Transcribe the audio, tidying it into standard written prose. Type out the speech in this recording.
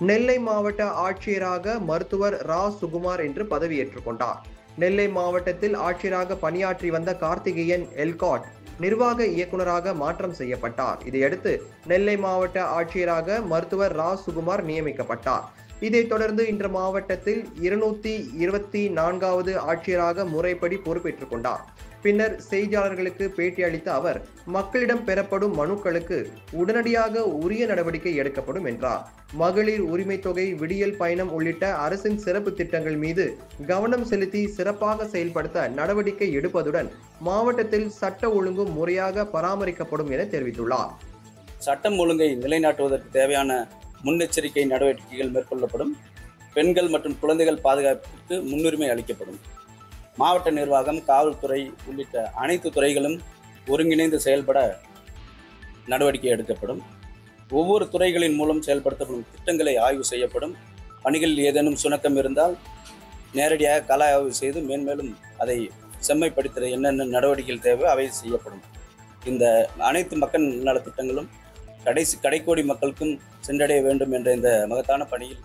நெல்லை மாவட்ட ஆட்சியராக மருத்துவர் ரா சுகுமார் என்று பதவியேற்றுக் கொண்டார். நெல்லை மாவட்டத்தில் ஆட்சியராக பணியாற்றி வந்த கார்த்திகேயன் எல்காட் நிர்வாக இயக்குநராக மாற்றம் செய்யப்பட்டார். இதையடுத்து நெல்லை மாவட்ட ஆட்சியராக மருத்துவர் ரா சுகுமார் நியமிக்கப்பட்டார். இதைத் தொடர்ந்து இன்று மாவட்டத்தில் 224வது ஆட்சியராக முறைப்படி பொறுப்பேற்றுக் கொண்டார். பின்னர் செய்தியாளர்களுக்கு பேட்டியளித்த அவர், மக்களிடம் பெறப்படும் மனுக்களுக்கு உடனடியாக உரிய நடவடிக்கை எடுக்கப்படும் என்றார். மகளிர் உரிமை தொகை, விடியல் பயணம் உள்ளிட்ட அரசின் சிறப்பு திட்டங்கள் மீது கவனம் செலுத்தி சிறப்பாக செயல்படுத்த நடவடிக்கை எடுப்பதுடன் மாவட்டத்தில் சட்ட ஒழுங்கு முறையாக பராமரிக்கப்படும் என தெரிவித்துள்ளார். சட்டம் ஒழுங்கை நிலைநாட்டுவதற்கு தேவையான முன்னெச்சரிக்கை நடவடிக்கைகள் மேற்கொள்ளப்படும். பெண்கள் மற்றும் குழந்தைகள் பாதுகாப்பிற்கு முன்னுரிமை அளிக்கப்படும். மாவட்ட நிர்வாகம், காவல்துறை உள்ளிட்ட அனைத்து துறைகளும் ஒருங்கிணைந்து செயல்பட நடவடிக்கை எடுக்கப்படும். ஒவ்வொரு துறைகளின் மூலம் செயல்படுத்தப்படும் திட்டங்களை ஆய்வு செய்யப்படும். பணிகளில் ஏதேனும் சுணக்கம் இருந்தால் நேரடியாக கள ஆய்வு செய்து மேன்மேலும் அதை செம்மைப்படுத்த என்னென்ன நடவடிக்கைகள் தேவை அவை செய்யப்படும். இந்த அனைத்து மக்கள் நலத்திட்டங்களும் கடைக்கோடி மக்களுக்கும் சென்றடைய வேண்டும் என்ற இந்த மகத்தான பணியில்